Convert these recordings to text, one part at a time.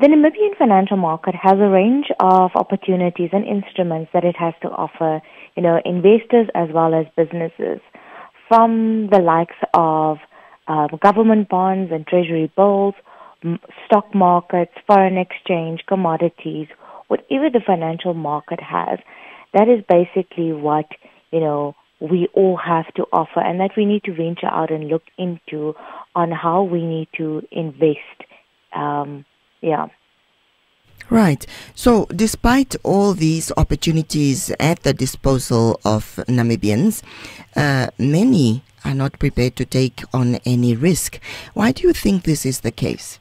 The Namibian financial market has a range of opportunities and instruments that it has to offer, investors as well as businesses, from the likes of government bonds and treasury bills, stock markets, foreign exchange, commodities, whatever the financial market has. That is basically what, we all have to offer, and that we need to venture out and look into on how we need to invest. Right. So despite all these opportunities at the disposal of Namibians, many are not prepared to take on any risk. Why do you think this is the case?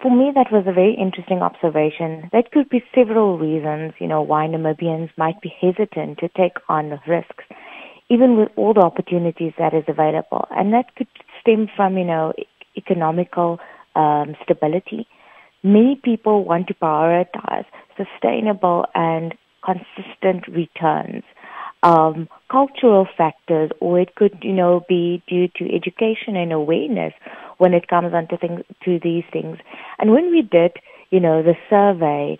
For me, that was a very interesting observation. There could be several reasons, why Namibians might be hesitant to take on risks, even with all the opportunities that is available. And that could stem from, economical stability. Many people want to prioritize sustainable and consistent returns. Cultural factors, or it could, be due to education and awareness when it comes on to these things. And when we did, the survey,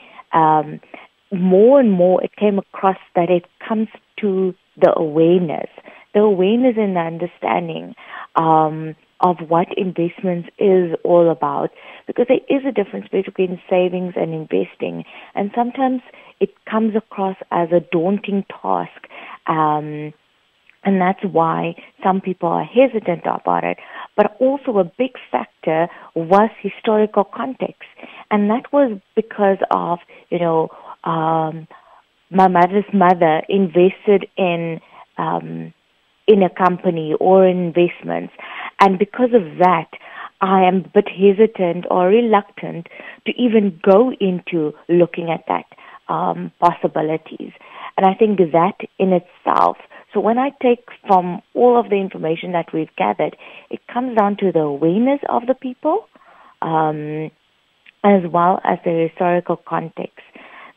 more and more it came across that it comes to the awareness and the understanding of what investments is all about, because there is a difference between savings and investing, and sometimes it comes across as a daunting task, and that's why some people are hesitant about it. But also a big factor was historical context, and that was because of, my mother's mother invested in a company or investments. And because of that, I am a bit hesitant or reluctant to even go into looking at that possibilities. And I think that in itself, so when I take from all of the information that we've gathered, it comes down to the awareness of the people as well as the historical context.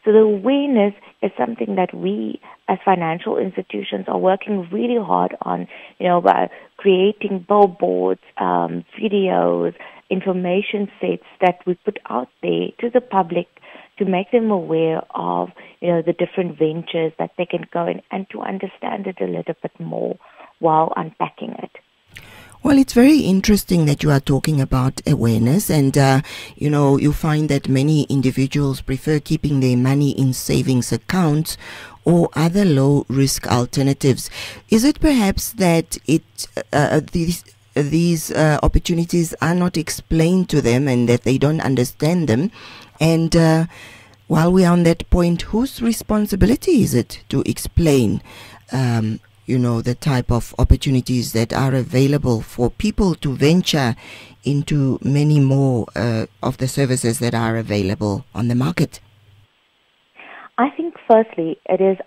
So the awareness is something that we as financial institutions are working really hard on, by creating billboards, videos, information sets that we put out there to the public to make them aware of, the different ventures that they can go in and to understand it a little bit more while unpacking it. Well, it's very interesting that you are talking about awareness, and you find that many individuals prefer keeping their money in savings accounts or other low-risk alternatives. Is it perhaps that these opportunities are not explained to them and that they don't understand them? And while we are on that point, whose responsibility is it to explain the type of opportunities that are available for people to venture into many more of the services that are available on the market? I think firstly, it is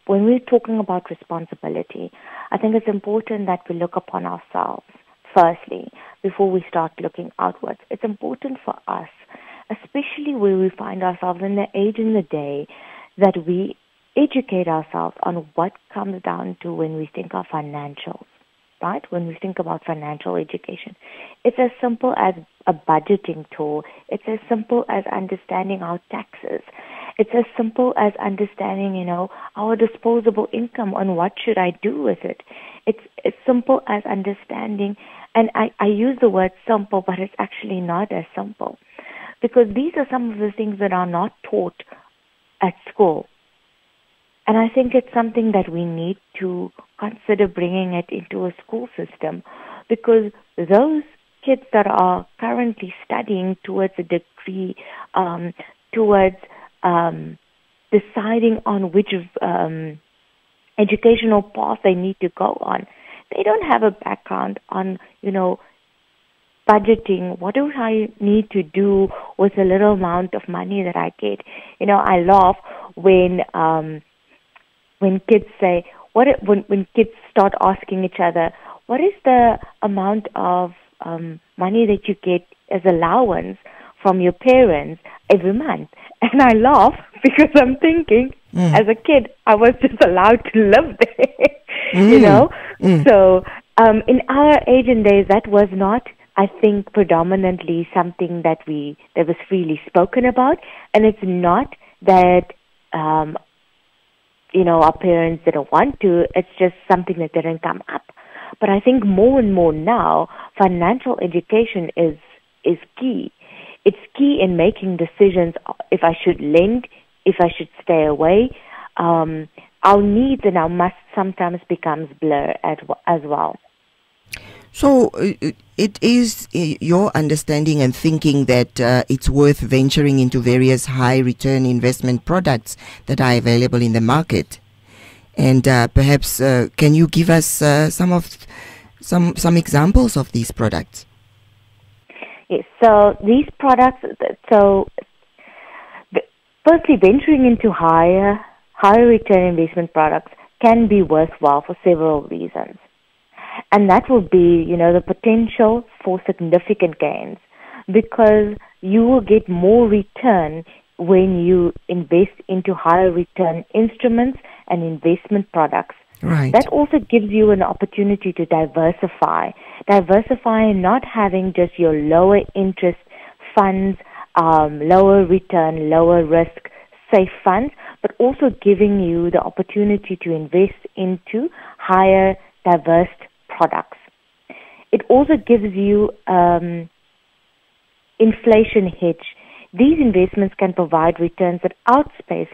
when we're talking about responsibility, I think it's important that we look upon ourselves firstly before we start looking outwards. It's important for us, especially where we find ourselves in the age and the day, that we educate ourselves on what comes down to when we think of financials, right? When we think about financial education. It's as simple as a budgeting tool. It's as simple as understanding our taxes. It's as simple as understanding, our disposable income and what should I do with it. It's as simple as understanding, and I use the word simple, but it's actually not as simple, because these are some of the things that are not taught at school. And I think it's something that we need to consider bringing it into a school system, because those kids that are currently studying towards a degree, towards deciding on which educational path they need to go on, they don't have a background on, budgeting. What do I need to do with the little amount of money that I get? I laugh when kids say, when kids start asking each other, what is the amount of money that you get as allowance from your parents every month? And I laugh because I'm thinking, as a kid, I was just allowed to live there, So in our age and days, that was not I think, predominantly something that was freely spoken about, and it's not that our parents didn't want to. It's just something that didn't come up. But I think more and more now, financial education is key. It's key in making decisions if I should lend, if I should stay away. Our needs and our must sometimes becomes blur as well. So it is your understanding and thinking that it's worth venturing into various high return investment products that are available in the market. And perhaps can you give us some examples of these products? Yes, so these products, firstly, venturing into higher return investment products can be worthwhile for several reasons. And that will be, the potential for significant gains, because you will get more return when you invest into higher return instruments and investment products. Right. That also gives you an opportunity to diversify and not having just your lower interest funds, lower return, lower risk, safe funds, but also giving you the opportunity to invest into higher diverse products. It also gives you inflation hedge. These investments can provide returns that outpace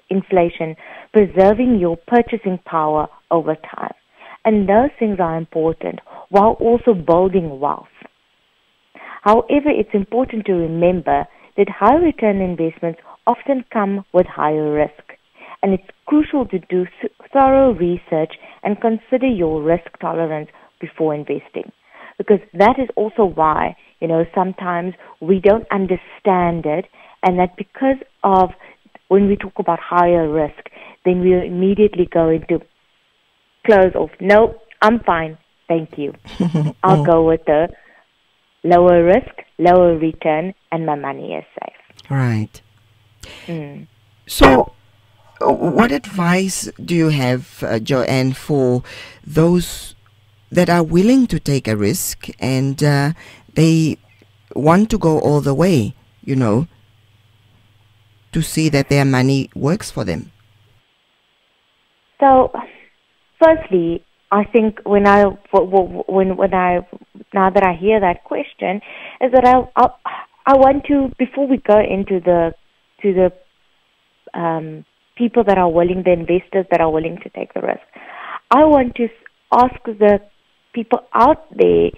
inflation, preserving your purchasing power over time. And those things are important while also building wealth. However, it's important to remember that high return investments often come with higher risk. And it's crucial to do thorough research and consider your risk tolerance before investing. Because that is also why, sometimes we don't understand it, and that because of when we talk about higher risk, then we immediately go into close off. No, I'm fine. Thank you. I'll go with the lower risk, lower return, and my money is safe. Right. So, what advice do you have, Jo-Ann, for those that are willing to take a risk and they want to go all the way, to see that their money works for them? So, firstly, I think when now that I hear that question, is that I want to, before we go into the people that are willing, the investors that are willing to take the risk, I want to ask the people out there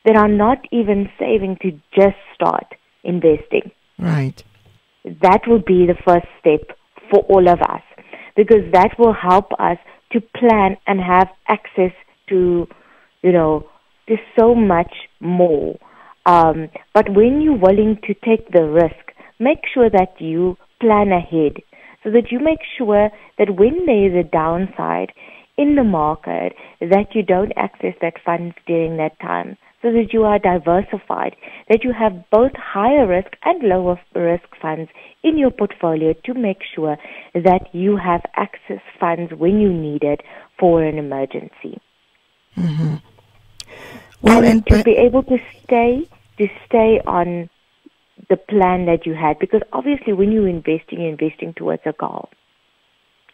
that are not even saving to just start investing. Right. That will be the first step for all of us, because that will help us to plan and have access to, to so much more. But when you're willing to take the risk, make sure that you plan ahead, so that you make sure that when there is a downside in the market, that you don't access that funds during that time, so that you are diversified, that you have both higher risk and lower risk funds in your portfolio to make sure that you have access funds when you need it for an emergency. Mm-hmm. Well, and to be able to stay on the plan that you had, because obviously when you're investing towards a goal,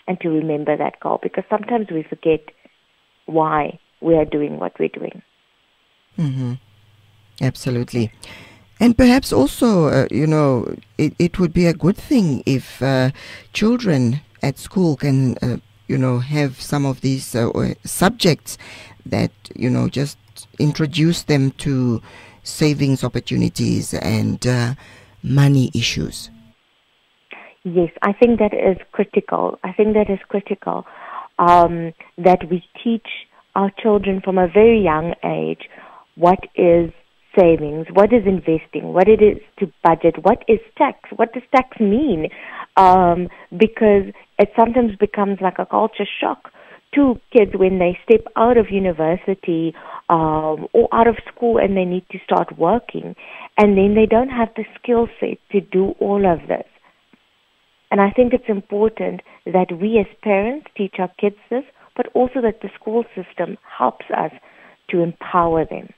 and to remember that goal, because sometimes we forget why we are doing what we're doing. Mm-hmm. Absolutely. And perhaps also, it would be a good thing if children at school can, have some of these subjects that, just introduce them to savings opportunities and money issues. Yes, I think that is critical. That we teach our children from a very young age what is savings, what is investing, what it is to budget, what is tax, what does tax mean? Because it sometimes becomes like a culture shock to kids when they step out of university or out of school and they need to start working, and then they don't have the skill set to do all of this. And I think it's important that we as parents teach our kids this, but also that the school system helps us to empower them.